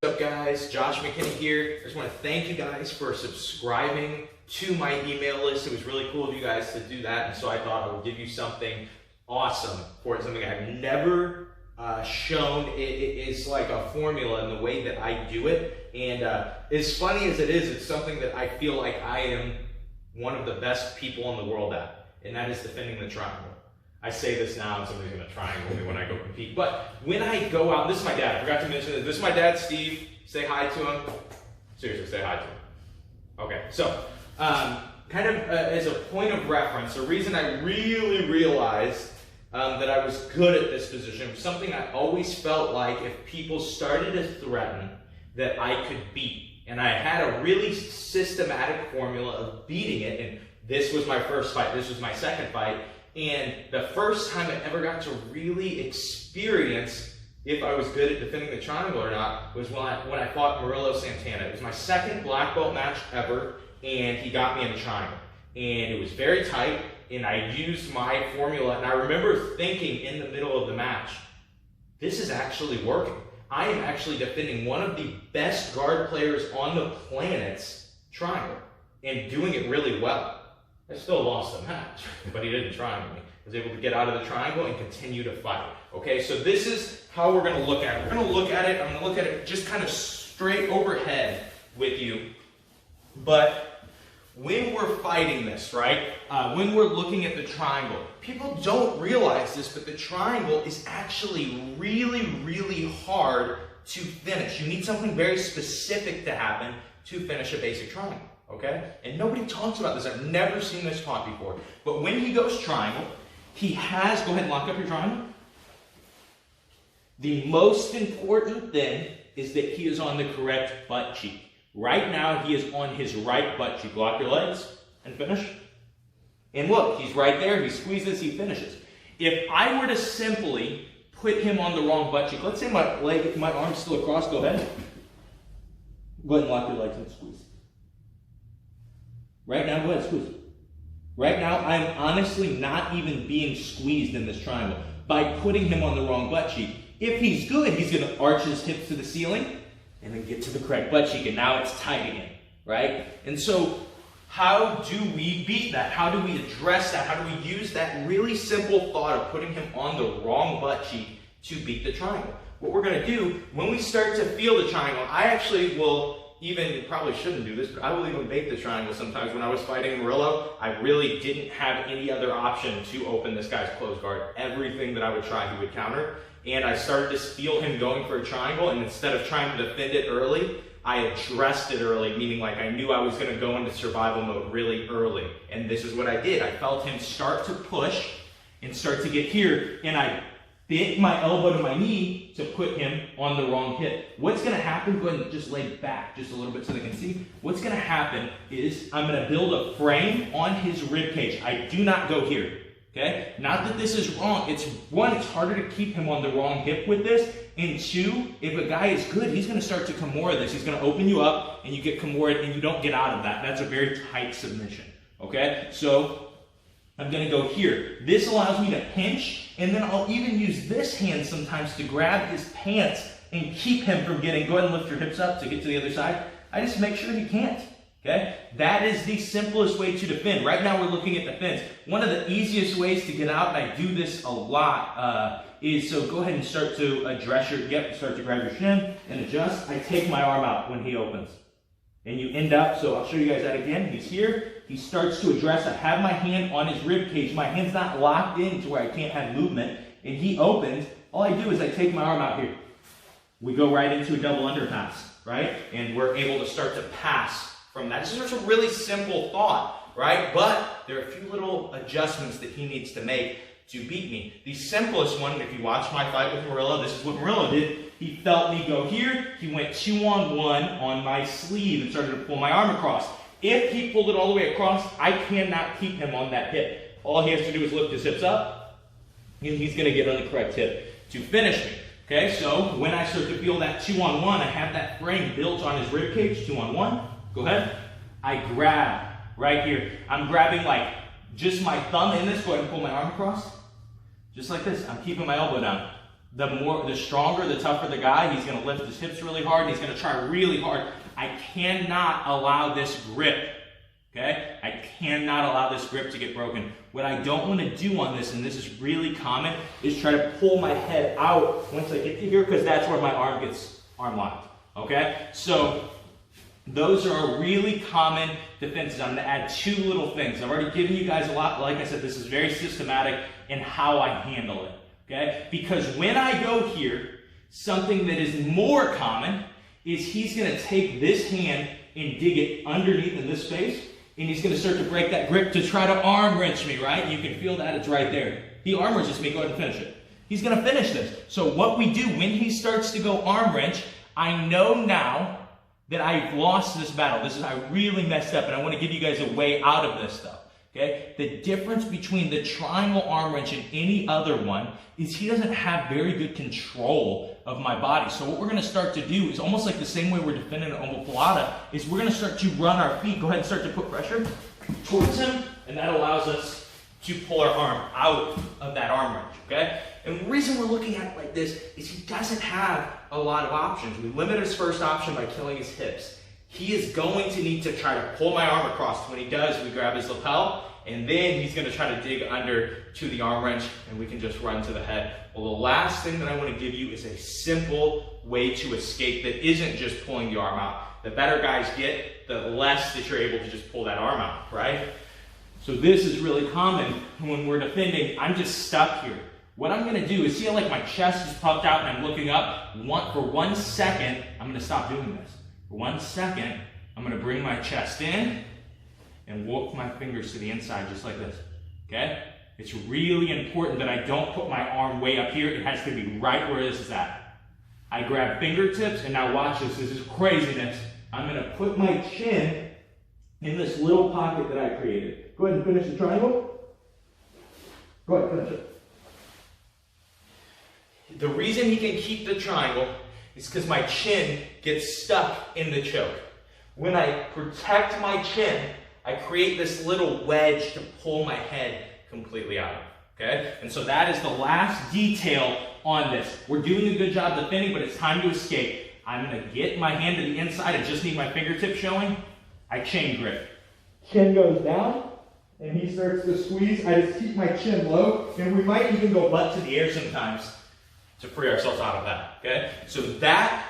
What's up guys, Josh McKinney here. I just want to thank you guys for subscribing to my email list. It was really cool of you guys to do that, and so I thought I would give you something awesome for it, something I've never shown. It's like a formula in the way that I do it, and as funny as it is, it's something that I feel like I am one of the best people in the world at, and that is defending the triangle. I say this now and somebody's going to triangle me when I go compete. But when I go out, this is my dad. I forgot to mention this. This is my dad, Steve. Say hi to him. Seriously, say hi to him. Okay, so kind of as a point of reference, the reason I really realized that I was good at this position was something I always felt like if people started to threaten that I could beat. And I had a really systematic formula of beating it. And this was my first fight. This was my second fight. And the first time I ever got to really experience if I was good at defending the triangle or not was when I fought Murilo Santana. It was my second black belt match ever, and he got me in the triangle. And it was very tight, and I used my formula, and I remember thinking in the middle of the match, this is actually working. I am actually defending one of the best guard players on the planet's triangle, and doing it really well. I still lost the match, but he didn't triangle me. I was able to get out of the triangle and continue to fight. Okay, so this is how we're going to look at it. We're going to look at it, I'm going to look at it just kind of straight overhead with you. But when we're fighting this, right, when we're looking at the triangle, people don't realize this, but the triangle is actually really, really hard to finish. You need something very specific to happen to finish a basic triangle. Okay? And nobody talks about this. I've never seen this taught before. But when he goes triangle, he has, go ahead and lock up your triangle. The most important thing is that he is on the correct butt cheek. Right now, he is on his right butt cheek. Lock your legs and finish. And look, he's right there. He squeezes, he finishes. If I were to simply put him on the wrong butt cheek, let's say my arm's still across, go ahead. Go ahead and lock your legs and squeeze. Right now, go ahead, squeeze. Right now, I'm honestly not even being squeezed in this triangle by putting him on the wrong butt cheek. If he's good, he's going to arch his hips to the ceiling and then get to the correct butt cheek, and now it's tight again, right? And so, how do we beat that? How do we address that? How do we use that really simple thought of putting him on the wrong butt cheek to beat the triangle? What we're going to do, when we start to feel the triangle, I actually will you probably shouldn't do this, but I will even bait the triangle sometimes. When I was fighting Murilo, I really didn't have any other option to open this guy's closed guard. Everything that I would try, he would counter. And I started to feel him going for a triangle, and instead of trying to defend it early, I addressed it early, meaning like I knew I was going to go into survival mode really early. And this is what I did. I felt him start to push and start to get here, and I bent my elbow to my knee to put him on the wrong hip. What's going to happen, go ahead and just lay back just a little bit so they can see. What's going to happen is I'm going to build a frame on his rib cage. I do not go here, okay? Not that this is wrong. It's one, it's harder to keep him on the wrong hip with this. And two, if a guy is good, he's going to start to Kimura this. He's going to open you up and you get Kimura and you don't get out of that. That's a very tight submission, okay? So I'm going to go here. This allows me to pinch, and then I'll even use this hand sometimes to grab his pants and keep him from getting, go ahead and lift your hips up to get to the other side. I just make sure he can't, okay? That is the simplest way to defend. Right now we're looking at defense. One of the easiest ways to get out, and I do this a lot, is so go ahead and start to address start to grab your shin and adjust. I take my arm out when he opens. And you end up, so I'll show you guys that again. He's here. He starts to address. I have my hand on his rib cage. My hand's not locked in to where I can't have movement. And he opens. All I do is I take my arm out here. We go right into a double underpass, right? And we're able to start to pass from that. This is just a really simple thought, right? But there are a few little adjustments that he needs to make to beat me. The simplest one, if you watch my fight with Murilo, this is what Murilo did. He felt me go here. He went 2-on-1 on my sleeve and started to pull my arm across. If he pulled it all the way across, I cannot keep him on that hip. All he has to do is lift his hips up, and he's going to get on the correct hip to finish me. Okay, so when I start to feel that 2-on-1, I have that frame built on his rib cage, 2-on-1. Go ahead. I grab right here. I'm grabbing like just my thumb in this. Go ahead and pull my arm across. Just like this. I'm keeping my elbow down. the stronger, the tougher the guy. He's going to lift his hips really hard. And he's going to try really hard. I cannot allow this grip. Okay? I cannot allow this grip to get broken. What I don't want to do on this, and this is really common, is try to pull my head out once I get to here, because that's where my arm gets arm locked. Okay? So those are really common defenses. I'm going to add 2 little things. I've already given you guys a lot. Like I said, this is very systematic in how I handle it. Okay? Because when I go here, something that is more common is he's going to take this hand and dig it underneath in this space, and he's going to start to break that grip to try to arm wrench me, right? You can feel that, it's right there. He arm wrenches me, go ahead and finish it. He's going to finish this. So what we do when he starts to go arm wrench, I know now that I've lost this battle. I really messed up, and I want to give you guys a way out of this stuff. Okay? The difference between the triangle arm wrench and any other one is he doesn't have very good control of my body. So what we're going to start to do is almost like the same way we're defending an omoplata, is we're going to start to run our feet. Go ahead and start to put pressure towards him, and that allows us to pull our arm out of that arm wrench. Okay? And the reason we're looking at it like this is he doesn't have a lot of options. We limit his first option by killing his hips. He is going to need to try to pull my arm across. When he does, we grab his lapel, and then he's going to try to dig under to the arm wrench, and we can just run to the head. Well, the last thing that I want to give you is a simple way to escape that isn't just pulling the arm out. The better guys get, the less that you're able to just pull that arm out, right? So this is really common when we're defending. I'm just stuck here. What I'm going to do is, see how like my chest is puffed out and I'm looking up? For 1 second, I'm going to stop doing this. For 1 second, I'm going to bring my chest in and walk my fingers to the inside just like this. Okay? It's really important that I don't put my arm way up here. It has to be right where this is at. I grab fingertips, and now watch this. This is craziness. I'm going to put my chin in this little pocket that I created. Go ahead and finish the triangle. Go ahead, finish it. The reason he can keep the triangle is because my chin gets stuck in the choke. When I protect my chin, I create this little wedge to pull my head completely out. Okay? And so that is the last detail on this. We're doing a good job defending, but it's time to escape. I'm going to get my hand to the inside. I just need my fingertip showing. I chain grip. Chin goes down, and he starts to squeeze. I just keep my chin low, and we might even go butt to the air sometimes to free ourselves out of that. Okay? So that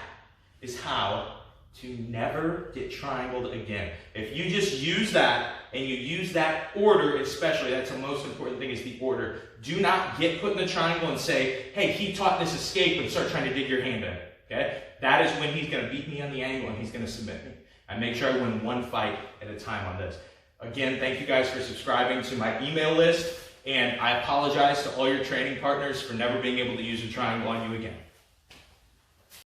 is how to never get triangled again. If you just use that, and you use that order especially, that's the most important thing, is the order. Do not get put in the triangle and say, hey, he taught this escape, and start trying to dig your hand in. Okay? That is when he's going to beat me on the angle and he's going to submit me. I make sure I win one fight at a time on this. Again, thank you guys for subscribing to my email list, and I apologize to all your training partners for never being able to use a triangle on you again.